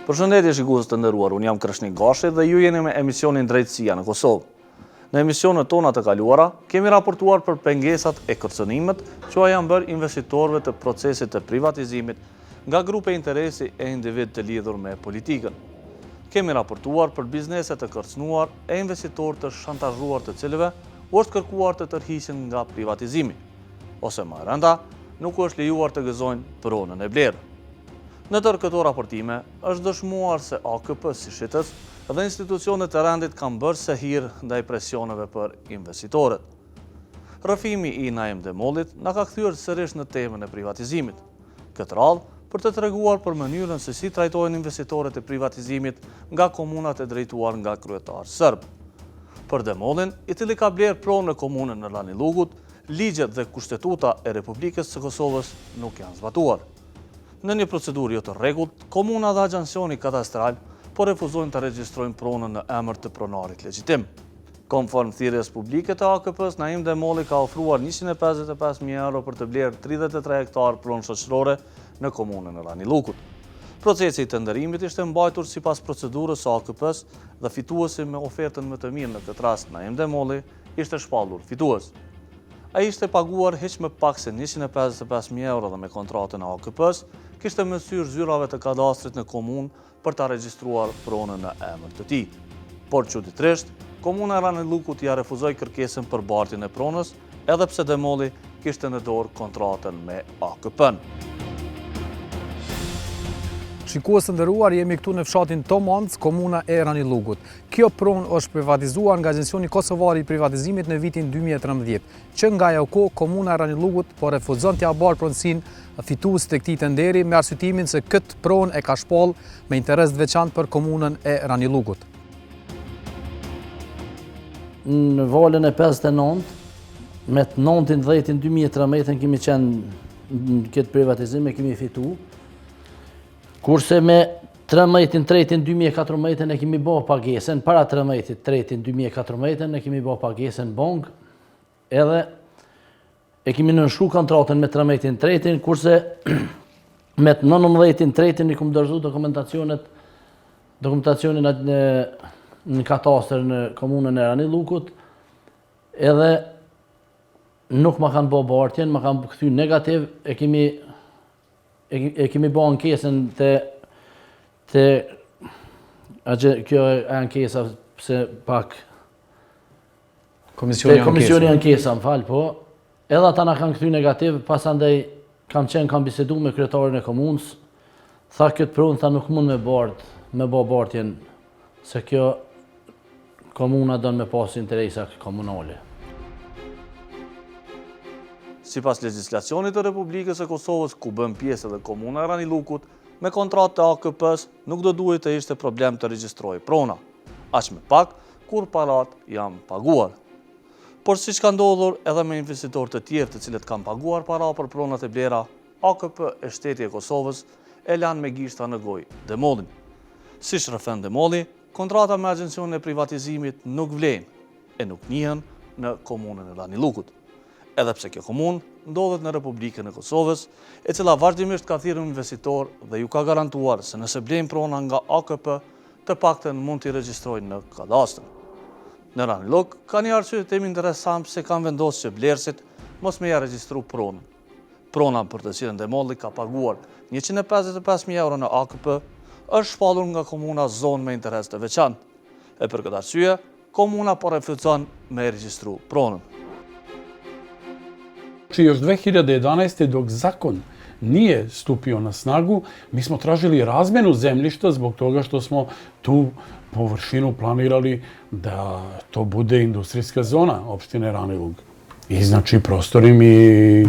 Përshëndetje shikues të nderuar, unë jam Krashnik Gashi dhe ju jeni me emisionin Drejtësia në Kosovë. Në emisionet tona të kaluara, kemi raportuar për pengesat e kërcënimet që janë bërë investitorëve të procesit të privatizimit nga grupe interesi e individ të lidhur me politikën. Kemi raportuar për bizneset të kërcënuar e investitorë të shantazhuar të cilëve u është kërkuar të tërhiqen nga privatizimi, ose më rënda, nuk është lejuar të gëzojnë pronën e blerë. Në tërë këto raportime, është dëshmuar se AKP si shitës dhe institucionet të rendit kanë bërë se hirë ndaj presioneve për investitorët. Rrëfimi i Naim Demollit na ka kthyer sërish në temën e privatizimit. Këtë radhë, për të treguar për mënyrën se si trajtojnë investitorët e privatizimit nga komunat e drejtuar nga kryetar serb. Për Demollin, i cili ka blerë pronë në komunën në Ranilugut, ligjet dhe kushtetuta e Republikës së Kosovës nuk janë zbatuar. Në një procedurë jo të rregullt, komuna dhe agjensioni kadastral po refuzojnë të regjistrojnë pronën në emër të pronarit legjitim. Konform thirrjes publike të AKP-s, Naim Demolli ka ofruar 155.000 euro për të blerë 33 hektar pronë shoqërore në komunën e Ranilugut. Procesi i tenderimit ishte mbajtur sipas procedurës së AKP-s dhe fituesi me ofertën më të mirë në këtë rast, Naim Demolli, ishte shpallur fitues. Ai ishte paguar hiç më pak se 155.000 euro dhe me kontratën e AKP-s, kishte mësyrë zyrave të kadastrit në komunë për ta regjistruar pronën në emër të tij. Por çuditërisht, komuna e Ranilugut ja refuzoi kërkesën për bartjen e pronës, edhe pse Demolli kishte në dorë kontratën me AKP-n. Shikues të nderuar, jemi këtu në fshatin Tomanc, komuna e Ranilugut. Kjo pronë është privatizuar nga Agjensioni Kosovar i Privatizimit në vitin 2013, që nga ajo kohë komuna e Ranilugut po refuzon t'ia barë pronësinë fitues të këtij tenderi me arsyetimin se këtë pronë e ka shpall me interes të veçantë për komunën e Ranilugut. Në valën e 59, me 9/10/2013 kemi qenë në këtë privatizim e kemi fitu. Kurse me 13/3/2014 ne kemi bërë pagesën, para 13/3/2014 ne kemi bërë pagesën bank, edhe e kemi nënshkruar kontratën me 13/3, kurse me 19/3 ne kemi dorëzuar dokumentacionin në katastër në komunën e Ranilugut, edhe nuk ma kanë bërë bartjen, ma kanë kthy negativ, e kemi bërë ankesën kjo ankesa pse pak komisioni ankesa, më fal, po, edhe ata na kanë kthy negativ, pasandaj kam bisedu me kryetarin e komunës, tha këtë pronë, tha nuk mund me bërë bartjen, se kjo komuna don me pas interesa komunale. Sipas legjislacionit të Republikës së Kosovës, ku bën pjesë edhe komuna e Ranilugut, me kontratë të AKP-s nuk do duhet të ishte problem të regjistrojë prona, aq më pak kur parat janë paguar. Por siç ka ndodhur edhe me investitorë të tjerë të cilët kanë paguar para për pronat e blera, AKP e Shteti e Kosovës e lanë me gishta në gojë Demollin. Siç rrëfen Demolli, kontrata me agjensionin e privatizimit nuk vlen e nuk njihen në komunën e Ranilugut. Edhe pse kjo komunë ndodhet në Republikën e Kosovës, e cila vazhdimisht ka thirrur investitor dhe ju ka garantuar se nëse blejnë prona nga AKP, të paktën mund t'i regjistrojnë në kadastër. Në Ranilug ka një arsye temi interesant pse kanë vendosur që blerësit mos me ja regjistru pronën. Prona për të cilën Demolli ka paguar 155.000 euro në AKP është shpallur nga komuna zonë me interes të veçantë. E për këtë arsye, komuna po refuzon me regjistru pronën. Još 2011. dok zakon nije stupio na snagu, mi smo tražili razmjenu zemljišta zbog toga što smo tu površinu planirali da to bude industrijska zona opštine Ranilug. I znači prostornim i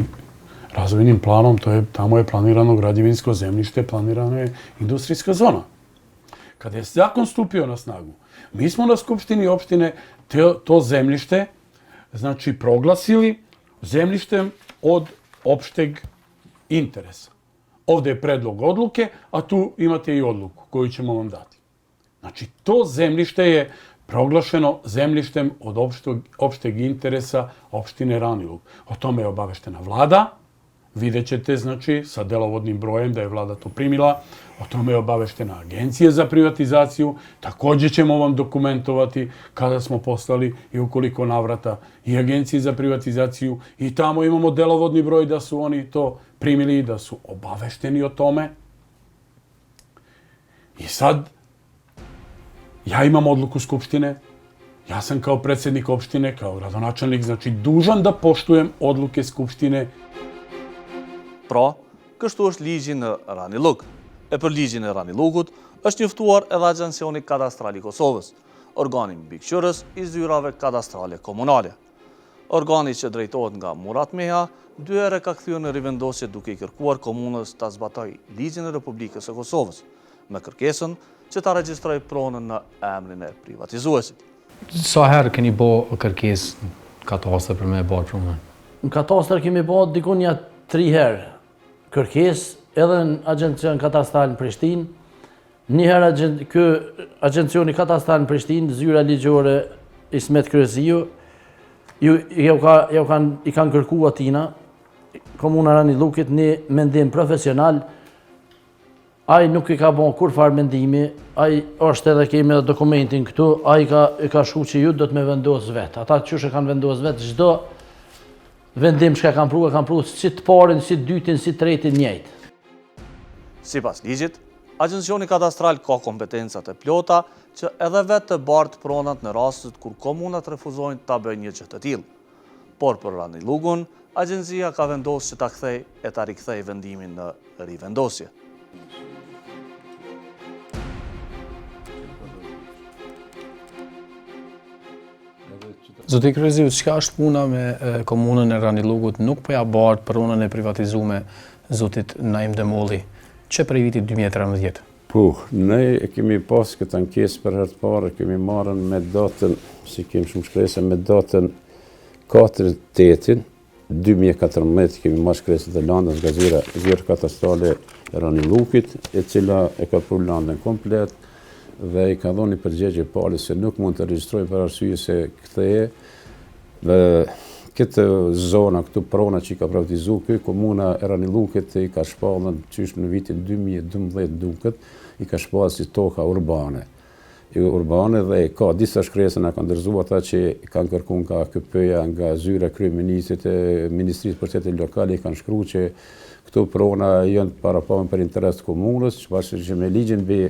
razvojnim planom tamo je planirano građevinsko zemljište, planirana je industrijska zona. Kada je zakon stupio na snagu, mi smo na skupštini opštine to zemljište znači proglasili zemljištem od opšteg interesa. Ovdje je predlog odluke, a tu imate i odluku koju ćemo vam dati. Znači, to zemljište je proglašeno zemljištem od opšteg interesa opštine Ranilug. O tome je obaveštena vlada, vidjet ćete, znači, sa delovodnim brojem da je vlada to primila. O tome je obaveštena Agencija za privatizaciju. Također ćemo vam dokumentovati kada smo poslali i u koliko navrata i Agenciji za privatizaciju. I tamo imamo delovodni broj da su oni to primili, da su obavešteni o tome. I sad, ja imam odluku Skupštine. Ja sam kao predsjednik opštine, kao gradonačelnik, znači dužan da poštujem odluke Skupštine. Pra, kështu është ligji në Ranilug. E për ligjin e Ranilugut është njoftuar edhe Agjencioni Kadastral i Kosovës, organi mbikëqyrës i zyrave kadastrale komunale. Organi që drejtohet nga Murat Meha, 2 herë ka kthyer në rivendosje duke i kërkuar komunës ta zbatojë ligjin e Republikës së Kosovës, me kërkesën që ta regjistrojë pronën në emrin e privatizuesit. Sa herë keni bo kërkesë katastër për me e bërë pronën? Në katastër kemi bërë dikun ja 3 herë kërkesë, edhe në Agencion Katastral në Prishtinë. Një herë Agencioni Katastral në Prishtinë, zyra ligjore Ismet Kryesiu, i kanë kërku atina, Komuna Ranilugit, një mendim profesional. Ai nuk i ka bon kur farë mendimi, ai është edhe kemi edhe dokumentin këtu, ai ka shku që ju do të me vendosë vetë. Ata që kanë vendosë vetë, çdo vendim që kanë pru si të parin, si të dytin, si të tretin njëjtë. Sipas ligjit, Agjencioni Kadastral ka kompetencat e plota që edhe vetë të bartë pronat në rastet kur komunat refuzojnë ta bëjnë një gjë të tillë. Por për Ranilugun, agjencia ka vendosur që ta kthej e ta rikthej vendimin në rivendosje. Zoti Kryesiu, çka është puna me komunën e Ranilugut? Nuk po ja bart pronën e privatizuar zotit Naim Demolli, që prej vitit 2013. Ne e kemi pas këtë ankesë për herë të parë, kemi marrën me datën, si kemi shumë shkresë, me datën 4/8/2014 kemi marrë shkresën të landës nga zyra katastrale e Ranilugit, e cila e ka pru landën komplet dhe i ka dhënë përgjigje palës se nuk mund të regjistrojë për arsye se këtë zona, këtu prona që i ka privatizuar ky komuna e Ranilugit i ka shpallën qysh në vitin 2012 duket, i ka shpallë si toka urbane. Dhe ka disa shkresë na kanë ndërzuar ata që kanë kërkuar nga AKP-ja, nga zyra kryeministrit e Ministrisë për Qytetin Lokal, i kanë shkruar që këto prona janë parapamë për interes të komunës, që me ligjin mbi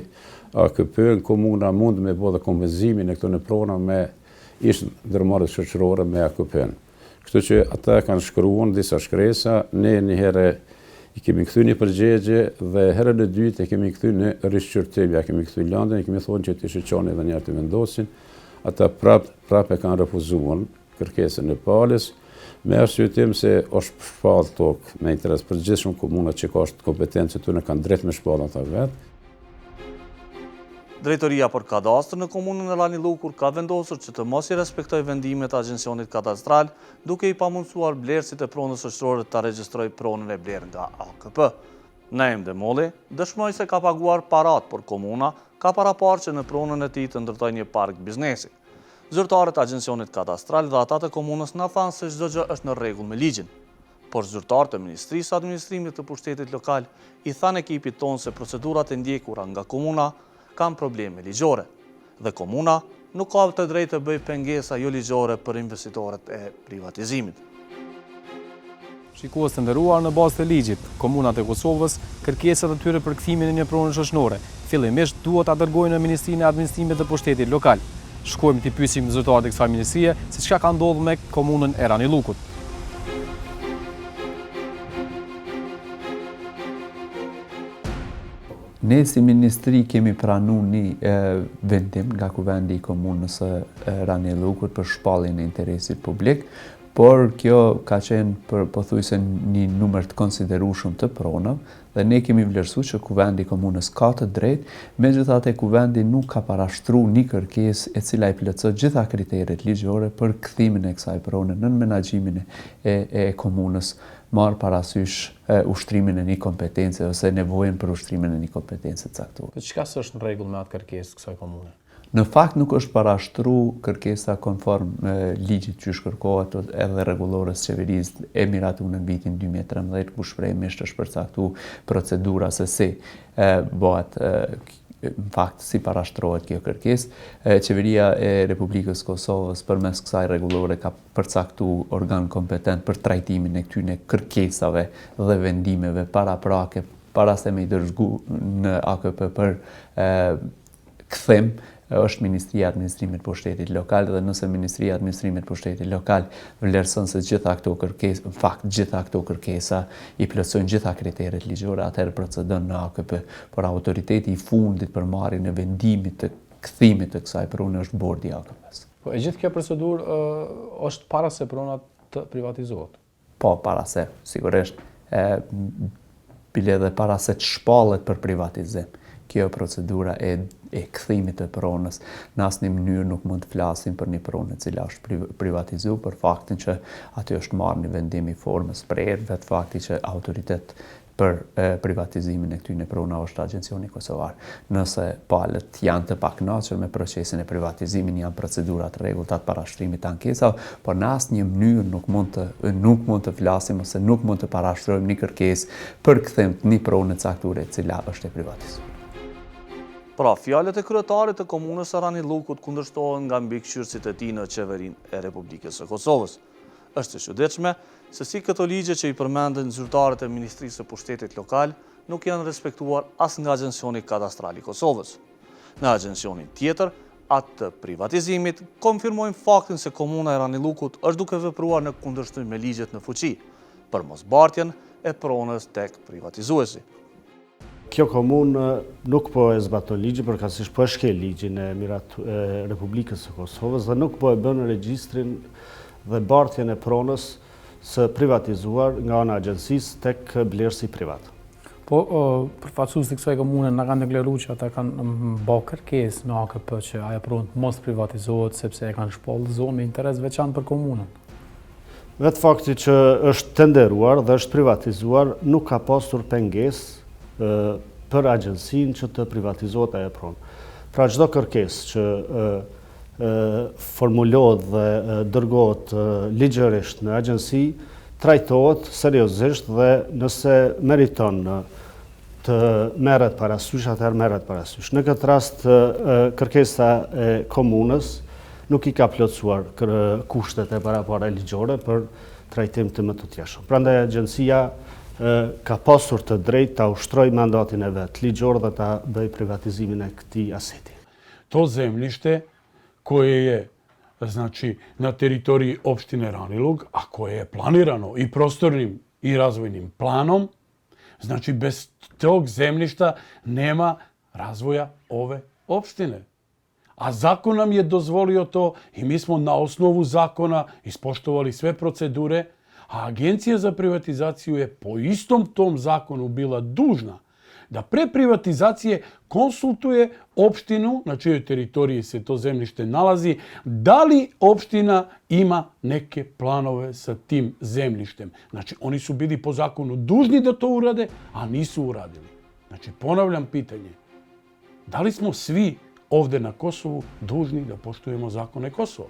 AKP komuna mund me bë kompenzimin e këto prona me ish ndërmarrje shoqërore me AKP-n. Kështu që ata kanë shkruar disa shkresa, ne një herë i kemi kthy një përgjigje dhe herën e dytë e kemi kthy në rishqyrtim, ja kemi kthy landën, i kemi thonë që të shqyrtoni edhe një herë të vendosin. Ata prap e kanë refuzuar kërkesën e palës, me arsyetim se është shpallë tokë me interes për gjithë shumë komunat që ka kompetencë të në kanë drejt me shpallë ata vetë. Drejtoria për kadastër në komunën e Ranilugur ka vendosur që të mos i respektoj vendimet e Agjencionit Kadastral, duke i pamundsuar blerësit e pronës shoqërore të regjistrojë pronën e blerë nga AKP. Naim Demolli dëshmoi se ka paguar parat, por komuna ka paraparë që në pronën e tij të ndërtojë një park biznesi. Zyrtarët e Agjencionit Kadastral dhe ata të komunës na thanë se çdo gjë është në rregull me ligjin. Por zyrtarët e Ministrisë së Administrimit të Pushtetit Lokal i thanë ekipit tonë se procedurat e ndjekura nga komuna kanë probleme ligjore dhe komuna nuk ka të drejtë të bëjë pengesa jo ligjore për investitorët e privatizimit. Shikues të nderuar, në bazë të ligjit, komunat e Kosovës kërkesat e tyre për kthimin e një prone shoqërore fillimisht duhet ta dërgojnë në Ministrinë e Administrimit të Pushtetit Lokal. Shkojmë t'i pyesim zyrtarët e kësaj ministrie se çka ka ndodhur me komunën e Ranilugut. Ne si ministri kemi pranu një vendim nga kuvendi i komunës Ranilugut për shpalljen e interesit publik, por kjo ka qenë për pothuajse një numër të konsiderueshëm të pronave dhe ne kemi vlerësuar që kuvendi i komunës ka të drejtë, megjithatë kuvendi nuk ka parashtruar një kërkesë e cila i plotson gjitha kriteret ligjore për kthimin e kësaj prone në menaxhimin e komunës, marrë parasysh ushtrimin e një kompetence ose nevojën për ushtrimin e një kompetence të caktuar. Çka s'është në rregull me atë kërkesë kësaj komune? Në fakt nuk është parashtru kërkesa konform ligjit që shkërkohet edhe rregullores qeverisë e miratur në vitin 2013, ku shprehimisht është përcaktuar procedura se si bëhet në fakt si parashtrohet kjo kërkesë. Qeveria e Republikës Kosovës përmes kësaj rregullore ka përcaktuar organ kompetent për trajtimin e këtyre kërkesave dhe vendimeve paraprake para se me i dërgu në AKP për kthim është Ministria e Administrimit Pushtetit Lokal, dhe nëse Ministria e Administrimit Pushtetit Lokal vlerëson se gjitha këto kërkesa, në fakt gjitha këto kërkesa i plotësojnë gjitha kriteret ligjore, atëherë procedon në AKP. Por autoriteti i fundit për marrjen e vendimit të kthimit të kësaj prune është bordi i AKP-s. Po e gjithë kjo procedurë është para se prona të privatizohet. Po, para se, sigurisht, bile dhe para se të shpallet për privatizim. Kjo procedura e kthimit të pronës në asnjë mënyrë nuk mund të flasim për një pronë e cila është privatizuar, për faktin që aty është marrë një vendim i formës prerë, vetë fakti që autoritet për privatizimin e këtyre prona është Agencioni Kosovar. Nëse palët janë të pakënaqur me procesin e privatizimit, janë procedurat rregullta të parashtrimit të ankesave, por në asnjë mënyrë nuk mund të flasim ose nuk mund të parashtrojmë një kërkesë për kthim të një prone caktuar e cila është e privatizuar. Pra, fjalët e kryetarit të komunës Aranilukut kundërshtohen nga mbikëqyrësit e tij në qeverinë e Republikës së Kosovës. Është e çuditshme se si këto ligje që i përmenden zyrtarët e Ministrisë së Pushtetit Lokal nuk janë respektuar as nga Agencioni Kadastral i Kosovës. Në agencionin tjetër, atë të privatizimit, konfirmojnë faktin se komuna e Aranilukut është duke vepruar në kundërshtim me ligjet në fuqi për mosbartjen e pronës tek privatizuesi. Kjo komunë nuk po e zbaton ligjin, përkatësisht po e shkel ligjin e Republikës së Kosovës dhe nuk po e bën regjistrin dhe bartjen e pronës së privatizuar nga ana e agjencisë tek blerësi privat. Po, përfaqësuesit e kësaj komune na kanë deklaruar që ata kanë bërë kërkesë në AKP që ajo pronë të mos privatizohet sepse e kanë shpallë zonë me interes veçantë për komunën. Vetë fakti që është tenderuar dhe është privatizuar nuk ka pasur pengesë për agjensinë që të privatizohet ajo pronë. Pra çdo kërkesë që formulohet dhe dërgohet ligjërisht në agjensi trajtohet seriozisht dhe nëse meriton të merret parasysh, atëherë merret parasysh. Në këtë rast kërkesa e komunës nuk i ka plotësuar kushtet e parapara ligjore për trajtim të mëtutjeshëm. Prandaj agjencia ka pasur të drejtë ta ushtrojë mandatin e vet ligjor dhe ta bëj privatizimin e këtij aseti. To zemljište koje je znači na teritoriji opštine Ranilug, a koje je planirano i prostornim i razvojnim planom, znači bez tog zemljišta nema razvoja ove opštine. A zakon nam je dozvolio to i mi smo na osnovu zakona ispoštovali sve procedure, a Agencija za privatizaciju je po istom tom zakonu bila dužna da pre privatizacije konsultuje opštinu na čijoj teritoriji se to zemljište nalazi, da li opština ima neke planove sa tim zemljištem. Znači, oni su bili po zakonu dužni da to urade, a nisu uradili. Znači, ponavljam pitanje, da li smo svi ovde na Kosovu dužni da poštujemo zakone Kosova?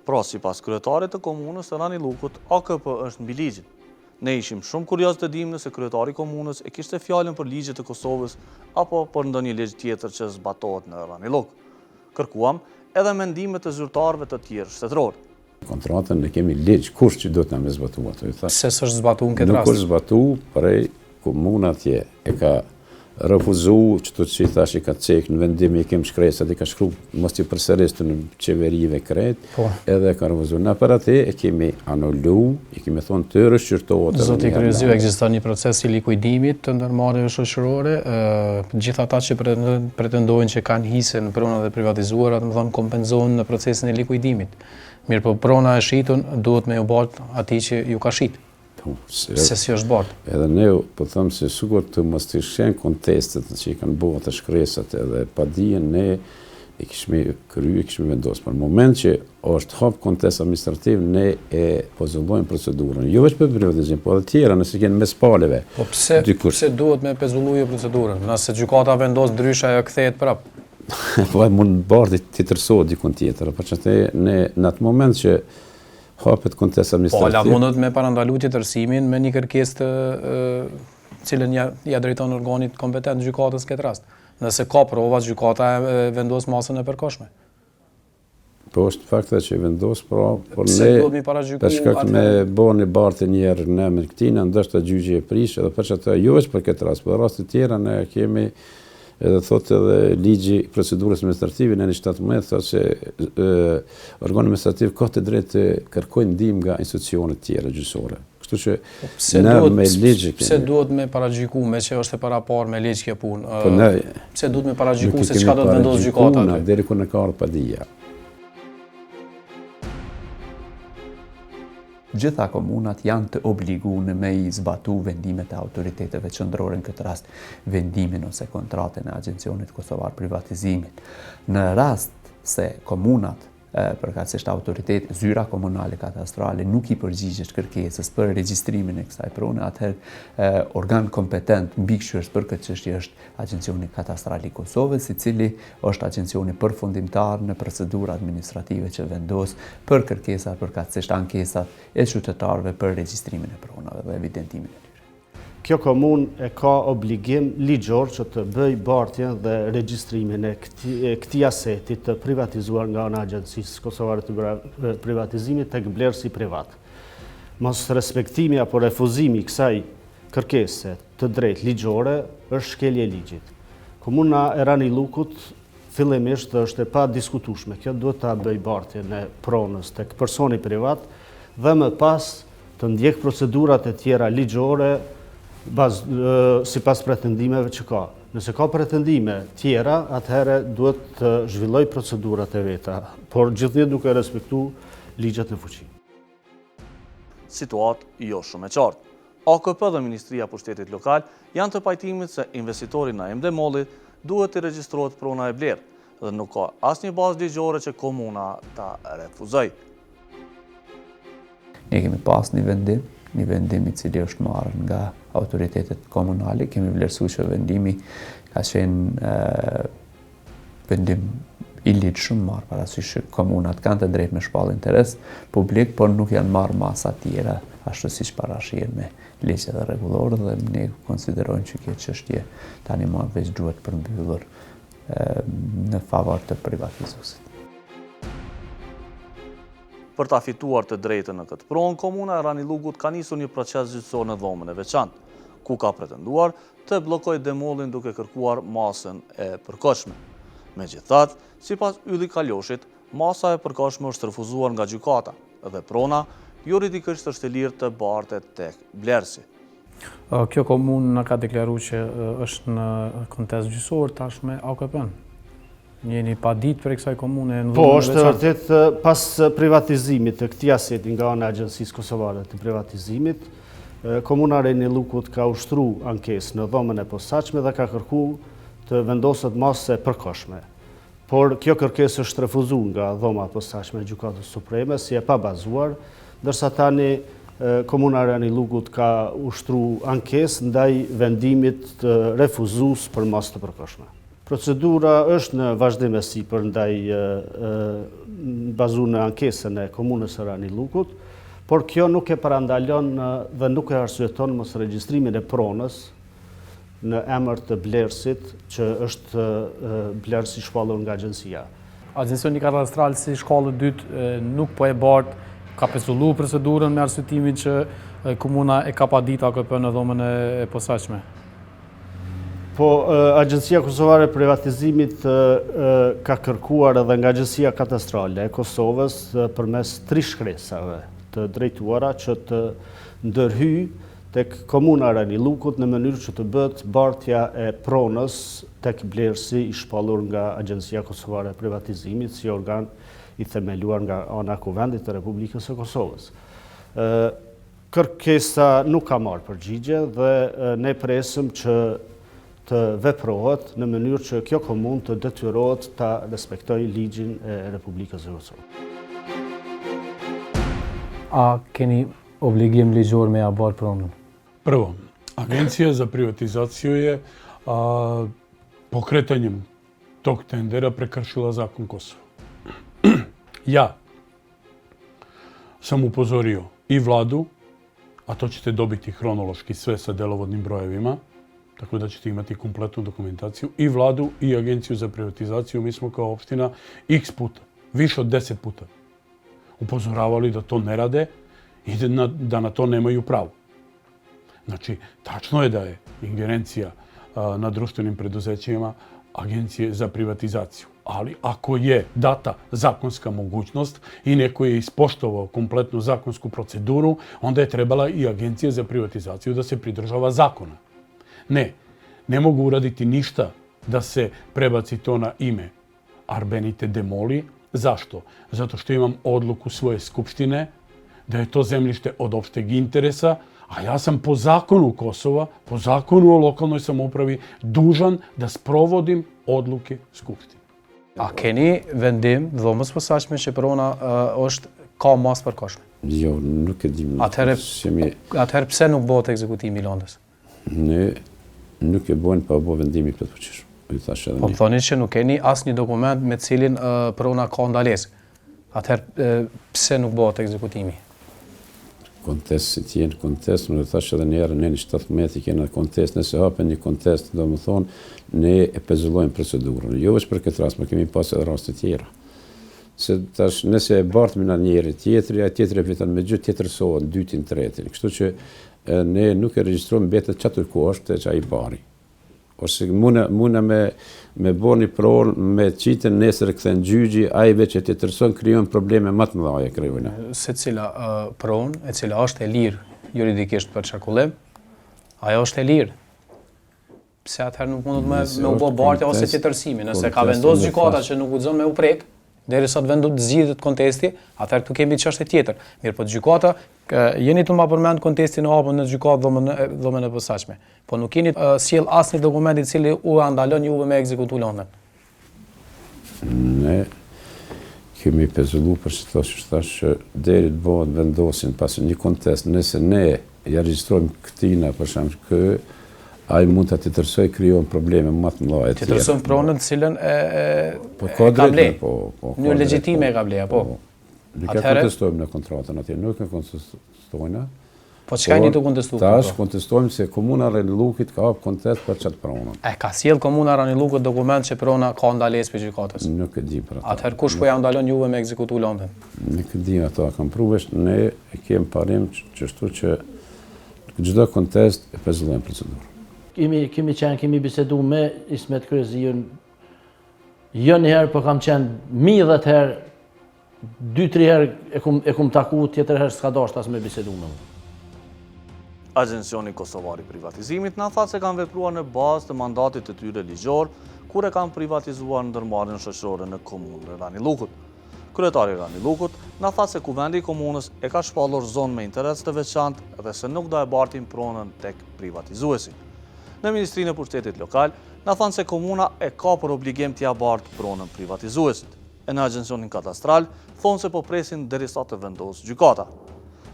Pra, sipas kryetarit të komunës së Aranilukut, AKP është mbi ligjin. Ne ishim shumë kurioz të dimë nëse kryetari i komunës e kishte fjalën për ligjet e Kosovës apo për ndonjë ligj tjetër që zbatohet në Araniluk. Kërkuam edhe mendimet të zyrtarëve të tjerë shtetëror. Kontratën ne kemi ligj, kush që do të na zbatuar. Se s'është zbatuar në këtë rast. Nuk është zbatuar, prej komuna atje e ka refuzu që të që i thash i ka cek në vendim i kem shkresat i ka shkru mos t'i përsërisë në qeverive kret, edhe ka refuzu. Në për atë e kemi anullu, i kemi thonë të rëshqyrtohet. Zoti Kryezi, ekziston një proces i likuidimit të ndërmarrjeve shoqërore, gjithë ata që pretendojnë që kanë hise në prona dhe privatizuara, do të thonë kompenzohen në procesin e likuidimit. Mirë po prona e shitun duhet me u bart atij që ju ka shit. Se si është bërë. Edhe ne po thëmë se sukur të mos të shenë kontestet që i kanë bëhet të shkresat edhe pa dijen ne i kishme kryu, i kishme vendosë. Për moment që është hap kontest administrativ, ne e pozëllojmë procedurën. Jo veç për privatizim, po edhe tjera nëse kënë mes paleve. Po pse duhet me pezulluar procedurën? Nëse gjykata vendos ndryshe ajo kthehet prap? Po mund bardhi të tërsohet dikun tjetër, por që ne në atë moment që hapet kontest administrativ. Po, mundet me parandalu tjetërsimin me një kërkesë të cilën ja drejton organit kompetent gjykatës këtë rast. Nëse ka prova, gjykata vendos masën e përkohshme. Po është fakta që vendos, por Pse duhet mi paragjyku për shkak me bën një bartë njerë në emrin këtina, ndoshta gjyqi e prish, edhe për çfarë jo është për këtë rast, por raste tjera ne kemi edhe thotë edhe ligji i procedurës administrative në 17 thotë se organi administrativ ka të drejtë të kërkojnë ndihmë nga institucionet tjera gjyqësore. Kështu që ne me ligj pse duhet me paragjyku me që është e parapar me ligj kjo punë? Po ne pse duhet me paragjyku se çka do të vendosë gjykata aty? Deri ku ne ka padia. Gjitha komunat janë të obliguar me I zbatu vendimet e autoriteteve qendrore, në këtë rast vendimin ose kontratën e Agjencionit Kosovar Privatizimit. Në rast se komunat përkatësisht autoritet, zyra komunale katastrale nuk I përgjigjet kërkesës për regjistrimin e kësaj prone, atëherë organ kompetent mbikëqyrës për këtë çështje është Agjencioni Katastral I Kosovës, I cili është agjencioni përfundimtar në procedura administrative që vendos për kërkesat përkatësisht ankesat e qytetarëve për regjistrimin e pronave dhe evidentimin e tyre. Kjo komunë e ka obligim ligjor që të bëj bartjen dhe regjistrimin e këtij aseti të privatizuar nga ana e Agjencisë Kosovare të Privatizimit tek vlerësi privat. Mos respektimi apo refuzimi I kësaj kërkese të drejtë ligjore është shkelje e ligjit. Komuna e Ranilukut fillimisht është e pa diskutueshme. Kjo duhet ta bëj bartjen e pronës tek personi privat dhe më pas të ndjek procedurat e tjera ligjore sipas pretendimeve që ka. Nëse ka pretendime tjera, atëherë duhet të zhvilloj procedurat e veta, por gjithnjë duke respektuar ligjet në fuqi. Situatë jo shumë e qartë. AKP dhe Ministria e Pushtetit Lokal janë të pajtimit se investitori Naim Demolli duhet të regjistrohet prona e blerë dhe nuk ka asnjë bazë ligjore që komuna ta refuzoj. Ne kemi pas një vendim I cili është marrë nga autoritetet komunale, kemi vlerësuar që vendimi ka qenë vendim I ligjshëm, marrë parasysh që komunat kanë të drejtë me shpall interes publik, por nuk janë marrë masa tjera ashtu siç parashihen me ligjet e rregullore dhe ne konsiderojmë që kjo çështje tani më veç duhet përmbyllur në favor të privatizuesit. Për ta fituar të drejtën në këtë pronë, komuna e Ranilugut ka nisur një proces gjyqësor në dhomën e veçantë, ku ka pretenduar të bllokojë Demollin duke kërkuar masën e përkohshme. Megjithatë, sipas Ylli Kaloshit, masa e përkohshme është refuzuar nga gjykata dhe prona juridikisht është e lirë të bartet tek vlerësi. Kjo komunë na ka deklaruar që është në kontest gjyqësor tash me AKP-n. Jeni pa ditë për kësaj komune në Po, është vërtet pas privatizimit të këtij aseti nga ana e Agjencisë Kosovare të Privatizimit, komuna e Ranilukut ka ushtruar ankesë në dhomën e posaçme dhe ka kërkuar të vendoset masë e përkohshme. Por kjo kërkesë është refuzuar nga dhoma e posaçme e Gjykatës Supreme si e pabazuar, ndërsa tani komuna e Ranilukut ka ushtruar ankesë ndaj vendimit të refuzues për masë të përkohshme. Procedura është në vazhdim e sipër ndaj bazuar në ankesën e komunës së Ranilukut, por kjo nuk e parandalon dhe nuk e arsyeton mos regjistrimin e pronës në emër të blerësit që është blerësi I shpallur nga agjencia. Agjencioni Katastral si shkallë e dytë nuk po e bart, ka pezulluar procedurën me arsyetimin që komuna e ka pa ditë AKP në dhomën e posaçme. Po, Agjencia Kosovare e Privatizimit ka kërkuar edhe nga Agjencia Katastrale e Kosovës përmes 3 shkresave të drejtuara që të ndërhyjë tek komuna e Ranilukut në mënyrë që të bëhet bartja e pronës tek blerësi I shpallur nga Agjencia Kosovare e Privatizimit si organ I themeluar nga ana e Kuvendit të Republikës së Kosovës. Kërkesa nuk ka marrë përgjigje dhe ne presim që të veprohet në mënyrë që kjo komunë të detyrohet ta respektojë ligjin e Republikës së Kosovës. A keni obligim ligjor me ja bërë pronën? Prvo, Agencija za privatizaciju je pokretanjem tog tendera prekršila zakon Kosova. Ja sam upozorio i vladu, a to ćete dobiti hronološki sve sa delovodnim brojevima, tako da ćete imati kompletnu dokumentaciju, i vladu i agenciju za privatizaciju. Mi smo kao opština x puta, više od 10 puta, upozoravali da to ne rade i da na to nemaju pravo. Znači, tačno je da je ingerencija na društvenim preduzećima agencije za privatizaciju. Ali ako je data zakonska mogućnost i neko je ispoštovao kompletnu zakonsku proceduru, onda je trebala i agencija za privatizaciju da se pridržava zakona. Ne mogu uraditi ništa da se prebaci to na ime Arbenite Demoli. Zašto? Zato što imam odluku svoje skupštine da je to zemljište od opšteg interesa, a ja sam po zakonu Kosova, po zakonu o lokalnoj samoupravi, dužan da sprovodim odluke skupštine. A keni vendim dhomës posaçme që prona ka mas përkohshme? Jo, nuk e dim. Atëherë pse nuk bëhet ekzekutimi i Londës? Ne nuk e bojnë pa bo vendimi plotfuqishëm. Po më thoni që nuk keni asnjë dokument me cilin prona ka ndalesë. Atëherë pse nuk bëhet ekzekutimi? Kontest si tjenë kontest, më thash edhe njerë, ne një 17 kena kontest, nëse hapen një kontest, do më thonë, ne e pezullojmë procedurën. Jo është për këtë rast, më kemi pas edhe raste tjera. Se tash, nëse e bartëmi në njeri tjetëri, a tjetëri e fitan me gjithë tjetërsohet, dytin, tretin. Kështu që ne nuk e registrojmë betet qatur ku është që a i bari. Ose muna me bo një pronë, me qitën nesër këthen gjyqi, a i veç e të tërson kryon probleme më të mëdha e kryojnë. Se cila pronë, e cila është e lirë juridikisht për çarkullim, ajo është e lirë. Pse atëherë nuk mundet me u bë bartja ose tjetërsimi, nëse ka vendosur gjykata që nuk guxon me u prek, derisa të zgjidhet kontesti, atëherë këtu kemi çështje tjetër. Mirë, po gjykata, jeni të ma përmend kontestin e hapur në gjykatë dhomën e posaçme. Po nuk keni sjell asnjë dokument i cili u ndalon juve me ekzekutu Londën. Ne kemi pezullu për që thash që deri të bëhet vendosin pas një kontest, nëse ne ja regjistrojmë këtina për shembull kë, ai mund të tërësoj krijon probleme më të mëdha e tjera. Tërëson pronën të cilën ka ble. Një legjitime e ka ble, po. Nuk e kontestojmë në kontratën atje, nuk e kontestojnë. Po çka jeni të kontestuar? Tash kontestojmë se komuna Ranilukit ka hap kontest për çat pronën. Ka sjell komuna Ranilukut dokument që prona ka ndalesë për gjykatës. Nuk e di për atë. Atëherë kush po ja ndalon juve me ekzekutu Londën? Nuk e di ato, kam pruvesh, ne e kem parim çështu që çdo kontest e pezullojmë procedurën. Kemi bisedu me Ismet Kryeziun, jo njëherë, po kam qenë 1000 herë, 2-3 herë e kum taku, tjetër herë s'ka dashur as me bisedu me mua. Agencioni Kosovar i Privatizimit na tha se kanë vepruar në bazë të mandatit të tyre ligjor, kur e kanë privatizuar ndërmarrjen shoqërore në komunën e Ranilukut. Kryetari i Ranilukut na tha se kuvendi i komunës e ka shpallur zonë me interes të veçantë dhe se nuk do e bartin pronën tek privatizuesi. Në Ministrinë e Pushtetit Lokal, na thanë se komuna e ka për obligim t'ja bartë pronën privatizuesit. E në Agencionin Katastral, thonë se po presin derisa të vendosë gjykata.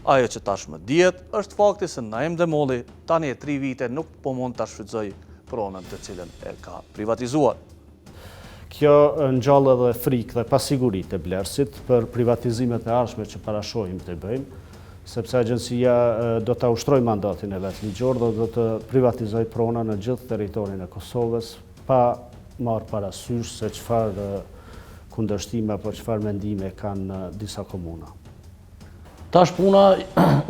Ajo që tashmë dihet është fakti se Naim Demoli tani e 3 vite nuk po mund ta shfrytëzoj pronën të cilën e ka privatizuar. Kjo ngjall edhe frikë dhe pasiguri të Blerësit për privatizimet e ardhshme që parashohim të bëjmë, sepse agjencia do të ushtroj mandatin e vetë ligjor dhe do të privatizoj prona në gjithë teritorin e Kosovës, pa marrë parasysh se çfarë kundërshtime apo çfarë mendime kanë disa komuna. Tash puna,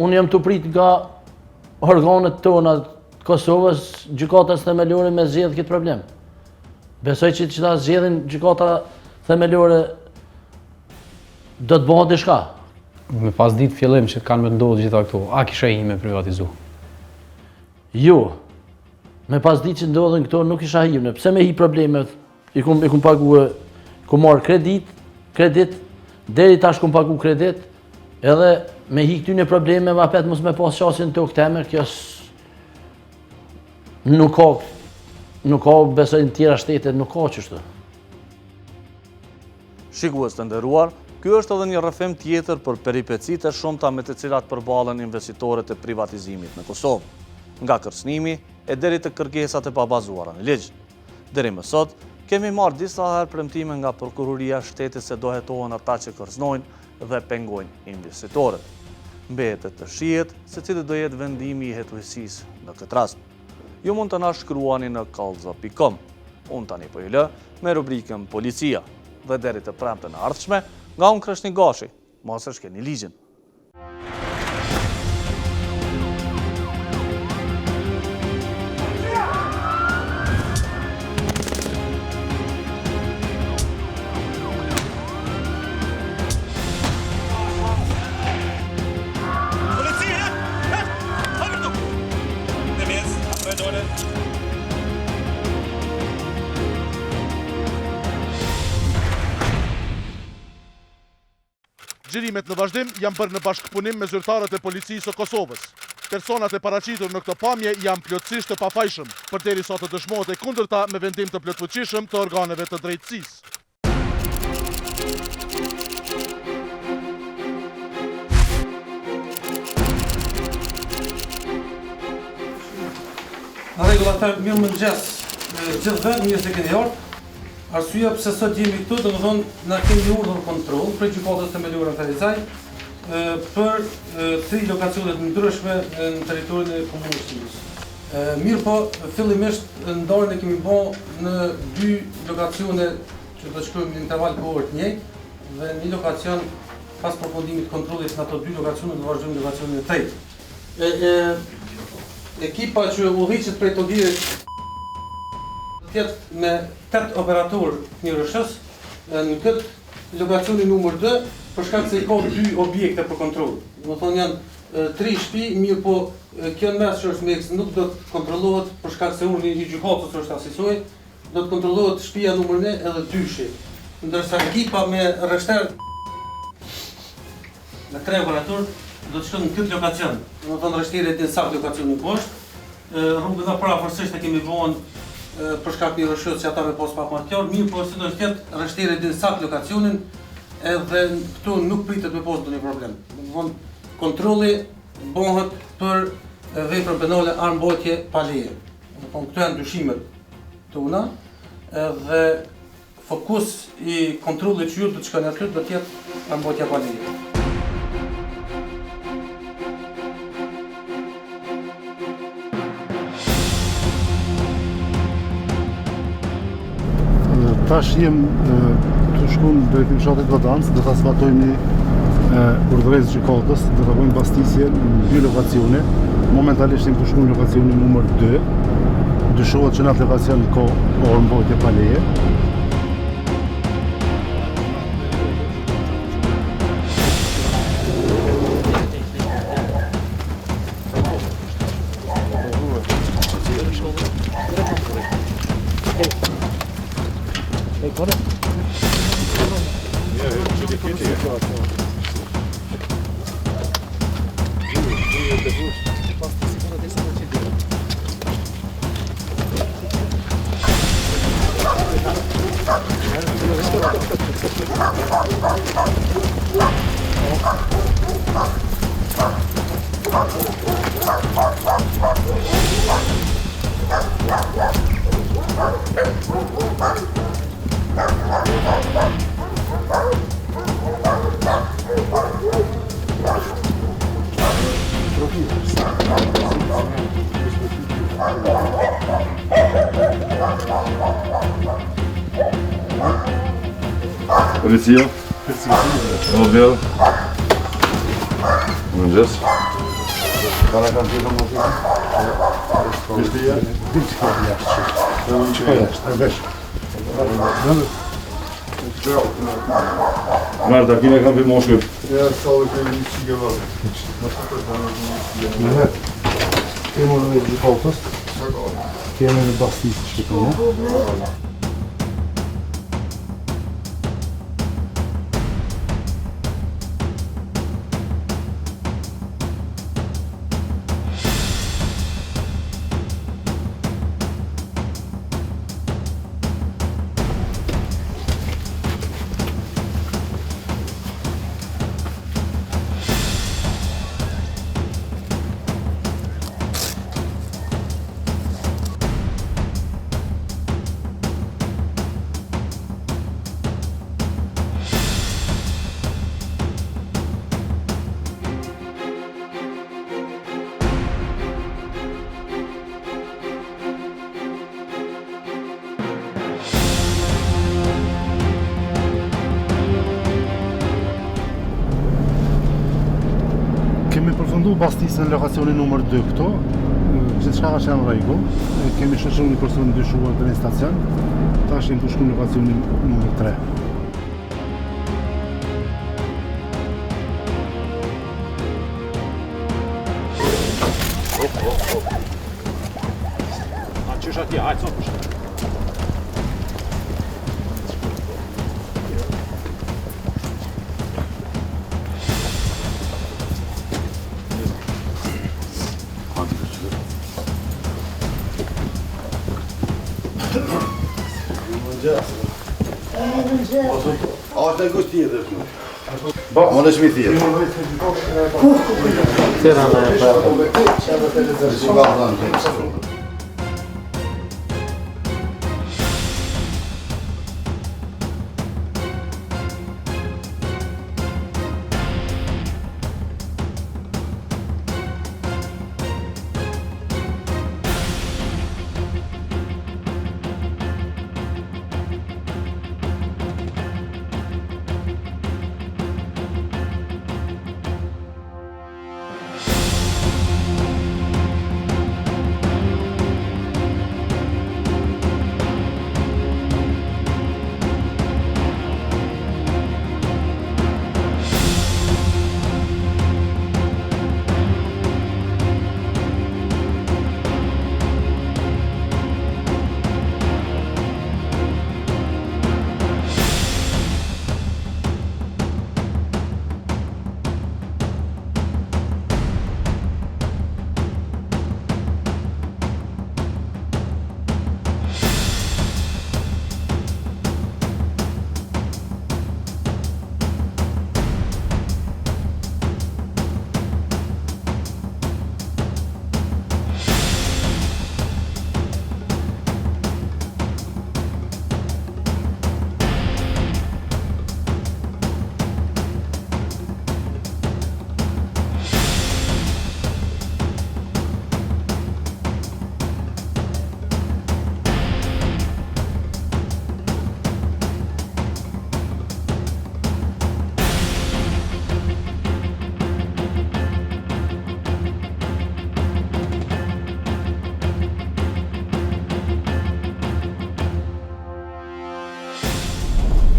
unë jam të prit nga organet tona të Kosovës, gjykatës themelore me zgjedh këtë problem. Besoj që ta zgjedhin gjykata themelore do të bëhet diçka. Me pas ditë fillim që kanë menduar gjitha këto, a kisha i me privatizu? Jo. Me pas ditë që ndodhen këto nuk isha himne. Pse me hi problemet? I kum pagu, kum marr kredit, deri tash kum pagu kredit, edhe me hi këtyne probleme, ma pet mos me pas qasin të këteme, kjo nuk ka besoj në tjera shtetet, nuk ka qështu. Shikues të nderuar, ky është edhe një rrëfim tjetër për peripecitë e shumta me të cilat përballen investitorët e privatizimit në Kosovë, nga kërcënimi e deri te kërkesat e pabazuara në ligj. Deri më sot, Kemi marrë disa herë premtime nga prokuroria e shtetit se do hetohen ata që kërcënojnë dhe pengojnë investitorët. Mbetet të shihet se cili do jetë vendimi i hetuesisë në këtë rast. Ju mund të na shkruani në kallza.com. Unë tani po ju lë me rubrikën Policia dhe deri të premten e ardhshme nga unë Kreshnik Gashi. Mos e shkeni ligjin. Xhirimet në vazhdim janë bërë në bashkëpunim me zyrtarët e policisë së Kosovës. Personat e paraqitur në këtë pamje janë plotësisht të pafajshëm, përderisa të dëshmohet e kundërta me vendim të plotfuqishëm të organeve të drejtësisë. Rregullatar, mirë mëngjes gjithëve, mirë se keni ardhur. Arsyeja pse sot jemi këtu, domethënë na kemi urdhër kontroll për gjykatës themelore në Ferizaj për 3 lokacione të ndryshme në territorin e komunës Tilos. Mirë po, fillimisht ndarjen e kemi bërë në 2 lokacione që do shkojmë në interval kohore të njëjtë dhe një lokacion pas përfundimit të kontrollit në ato 2 lokacione do vazhdojmë në lokacionin e tretë. Ekipa që udhëhiqet prej Togirit tjetë me 8 operator një rëshës në këtë lokacionin numër 2 për shkak se i ka 2 objekte për kontrol. Do thonë janë 3 shtëpi, mirë po kjo në mes që është me eks nuk do të kontrollohet për shkak se urdhri i gjykatës është asisoj, do të kontrollohet shtëpia numër 1 edhe 2-shi. Ndërsa ekipa me rreshter në 3 operator do të shkojnë në këtë lokacion. Do thonë rreshtiret e saktë lokacionin poshtë. Rrugën e parafërsisht e kemi vënë për shkak të rreshës që ata me pas pak më të qartë, mirë po si do të ketë rreshtiret din saktë lokacionin edhe këtu nuk pritet me pas ndonjë problem. Domthonë kontrolli bëhet për vepra penale armbotje pa leje. Domthonë këto janë dyshimet tona dhe fokus i kontrollit që ju do të shkoni aty do të jetë armbotja pa leje. Tash jem të shku në drejtim fshatit Vadancë, do të asfaltojmë urdhërës gjykatës, do të bëjmë pastisje në 2 lokacione. Momentalisht jem të shku në lokacionin numër 2. Dyshohet që në atë lokacion ka armbotje pa leje. Policia? Odjel? Mëngjes? Para kanë të më të Kështia? Që jashtë? Vesh. Marta, kime kam për moshkët? Ja, salë kemi një që gëvarë. Kemi në gjykatës. Kemi në bastisë shkëtënë. Kemi përfundu bastisën në lokacionin numër 2 këto, gjithçka ka qenë në rregull. Kemi shoqëruar një person dyshuar në stacion, tash jemi të shkuar në lokacionin numër 3. Asta e gustie de nu. Mă lăși mi fie. Tjera me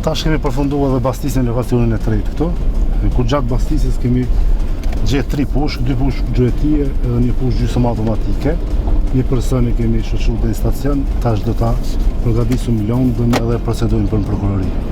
Tash kemi përfunduar edhe bastisën në lokacionin e tretë këto, ku gjatë bastisës kemi gjetë 3 pushk, 2 pushk gjuetie edhe një pushk gjysmë automatike. Një person e kemi shoqëruar në stacion, tash do ta përgatisim lëndën edhe procedojmë për në prokurori.